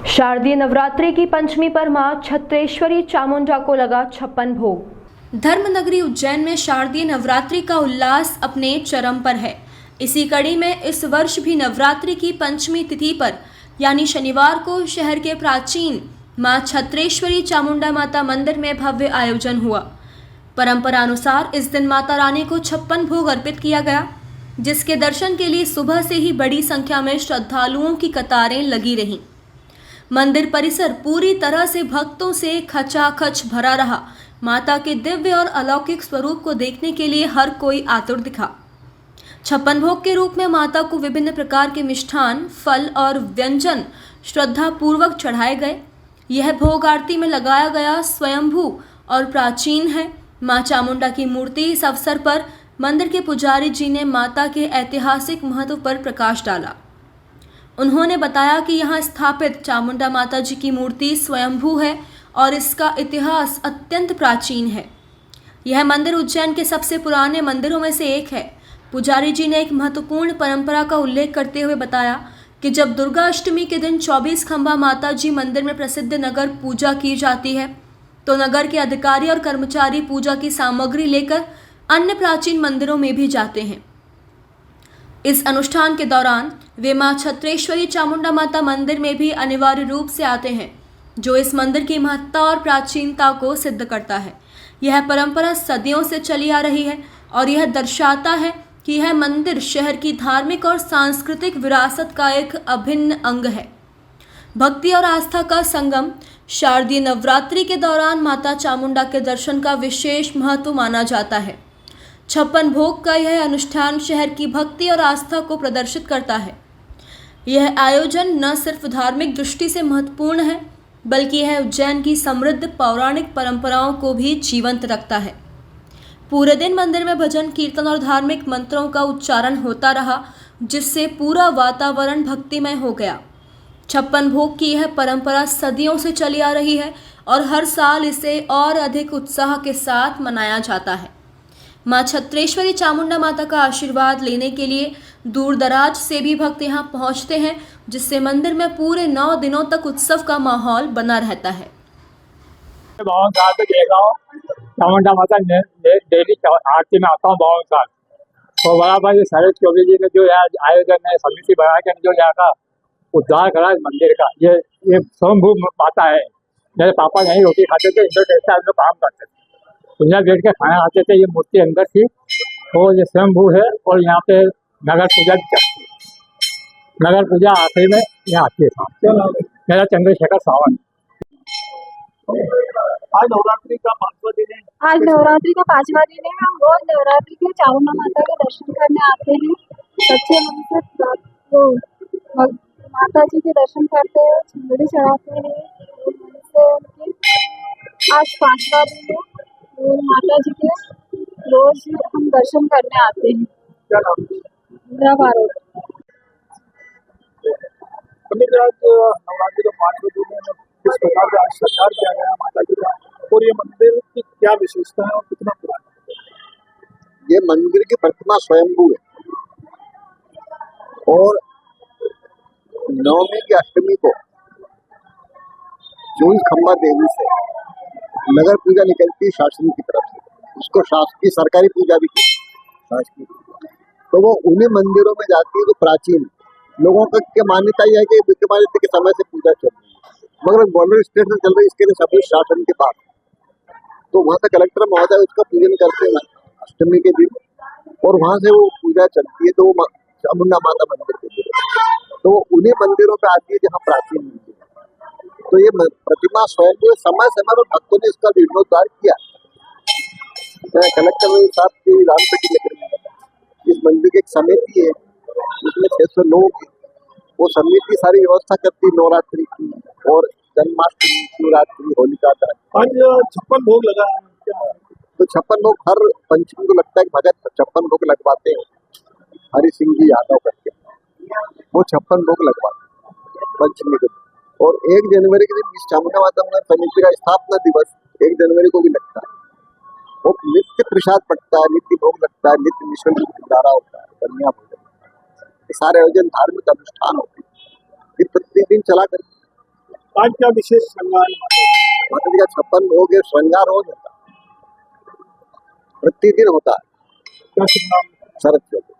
शारदीय नवरात्रि की पंचमी पर मां छत्रेश्वरी चामुंडा को लगा 56 भोग। धर्मनगरी उज्जैन में शारदीय नवरात्रि का उल्लास अपने चरम पर है। इसी कड़ी में इस वर्ष भी नवरात्रि की पंचमी तिथि पर यानी शनिवार को शहर के प्राचीन मां छत्रेश्वरी चामुंडा माता मंदिर में भव्य आयोजन हुआ। परंपरा अनुसार इस दिन माता रानी को 56 भोग अर्पित किया गया, जिसके दर्शन के लिए सुबह से ही बड़ी संख्या में श्रद्धालुओं की कतारें लगी रहीं। मंदिर परिसर पूरी तरह से भक्तों से खचाखच भरा रहा। माता के दिव्य और अलौकिक स्वरूप को देखने के लिए हर कोई आतुर दिखा। 56 भोग के रूप में माता को विभिन्न प्रकार के मिष्ठान, फल और व्यंजन श्रद्धा पूर्वक चढ़ाए गए। यह भोग आरती में लगाया गया स्वयंभू और प्राचीन है। मां चामुंडा की मूर्ति इस अवसर पर मंदिर के पुजारी जी ने माता के ऐतिहासिक महत्व पर प्रकाश डाला। उन्होंने बताया कि यहाँ स्थापित चामुंडा माता जी की मूर्ति स्वयंभू है और इसका इतिहास अत्यंत प्राचीन है। यह मंदिर उज्जैन के सबसे पुराने मंदिरों में से एक है। पुजारी जी ने एक महत्वपूर्ण परंपरा का उल्लेख करते हुए बताया कि जब दुर्गा अष्टमी के दिन 24 खंबा माता जी मंदिर में प्रसिद्ध नगर पूजा की जाती है, तो नगर के अधिकारी और कर्मचारी पूजा की सामग्री लेकर अन्य प्राचीन मंदिरों में भी जाते हैं। इस अनुष्ठान के दौरान वे मां छत्रेश्वरी चामुंडा माता मंदिर में भी अनिवार्य रूप से आते हैं, जो इस मंदिर की महत्ता और प्राचीनता को सिद्ध करता है। यह परंपरा सदियों से चली आ रही है और यह दर्शाता है कि यह मंदिर शहर की धार्मिक और सांस्कृतिक विरासत का एक अभिन्न अंग है। भक्ति और आस्था का संगम शारदीय नवरात्रि के दौरान माता चामुंडा के दर्शन का विशेष महत्व माना जाता है। 56 भोग का यह अनुष्ठान शहर की भक्ति और आस्था को प्रदर्शित करता है। यह आयोजन न सिर्फ धार्मिक दृष्टि से महत्वपूर्ण है, बल्कि यह उज्जैन की समृद्ध पौराणिक परंपराओं को भी जीवंत रखता है। पूरे दिन मंदिर में भजन, कीर्तन और धार्मिक मंत्रों का उच्चारण होता रहा, जिससे पूरा वातावरण भक्तिमय हो गया। 56 भोग की यह परंपरा सदियों से चली आ रही है और हर साल इसे और अधिक उत्साह के साथ मनाया जाता है। मां छत्रेश्वरी चामुंडा माता का आशीर्वाद लेने के लिए दूर दराज से भी भक्त यहाँ पहुँचते हैं, जिससे मंदिर में पूरे 9 दिनों तक उत्सव का माहौल बना रहता है। चामुंडा माता डेली आरती में आता हूँ 52 साल। तो बराबर ये शरद चौबे जी ने जो आयोजन है, समिति बना के जो यहाँ का उद्धार करा इस मंदिर का, ये स्वयंभू माता है। मेरे पापा यहीं रोटी खाते थे, इंडो टेक्सटाइल में काम करते थे, यहाँ बैठ के खाना खाते थे। ये मूर्ति अंदर थी और ये स्वयंभू है और यहाँ पे नगर पूजा भी चलती है। नगर पूजा आखिरी में यहाँ आती है। मेरा चंद्रशेखर सावंत। आज नवरात्रि का 5वां दिन है। आज नवरात्रि का 5वां दिन है। हम रोज नवरात्रि के चामुंडा माता के दर्शन करने आते हैं। सच्चे मन से वो माता जी के दर्शन करते हैं, चुनरी चढ़ाते हैं। आज 5वां दिन है और माता जी के रोज हम दर्शन करने आते हैं। क्या नाम है? इंदिरा पार्वत। आज नवरात्रि का 5वां दिन है। किस प्रकार से आज श्रद्धार किया गया माता जी का, और ये मंदिर की क्या विशेषता है और कितना पुराना है? ये मंदिर की प्रतिमा स्वयंभू है और नवमी की अष्टमी को 24 खंबा देवी से नगर पूजा निकलती है शासन की तरफ से। उसको शासकीय सरकारी पूजा भी कहती है। तो वो उन्हीं मंदिरों में जाती है जो प्राचीन लोगों की मान्यता यह है कि विक्रमादित्य के समय से पूजा चल रही है, मगर बॉर्डर स्टेट में चल रही है, इसके लिए सब शासन के पास। तो वहाँ से कलेक्टर महोदय उसका पूजन करते हैं अष्टमी के दिन और वहाँ से वो पूजा चलती है। तो वो चामुंडा माता मंदिर के लिए तो उन्हीं मंदिरों पे आती है जहाँ प्राचीन मंदिर है। तो ये प्रतिमा स्वयं समय समय पर भक्तों ने इसका जीर्णोद्धार किया। कलेक्टर साहब की रामपेटी लेकर इस मंदिर की एक समिति है, जिसमें 600 लोग हैं। वो समिति सारी व्यवस्था करती है नवरात्रि की और जन्माष्टमी, शिवरात्रि, होलिका दहन। आज 56 भोग लगा है। तो 56 भोग हर पंचमी को लगता है कि भगत 56 भोग लगवाते हैं। हरि सिंह जी यादव करके वो 56 भोग लगवाते हैं पंचमी को। और 1 जनवरी के दिन इस चामुंडा माता समिति का स्थापना दिवस 1 जनवरी को भी लगता है। वो नित्य प्रसाद पड़ता है, नित्य भोग लगता है, नित्य निःशुल्क भंडारा होता है, कन्या भोजन, ये सारे आयोजन धार्मिक अनुष्ठान होते हैं। ये प्रतिदिन चला करते आज क्या विशेष श्रृंगार है माता जी? माता जी का 56 भोग है, श्रृंगार रोज होता है, प्रतिदिन होता है। क्या शुभ नाम? शरद चौक।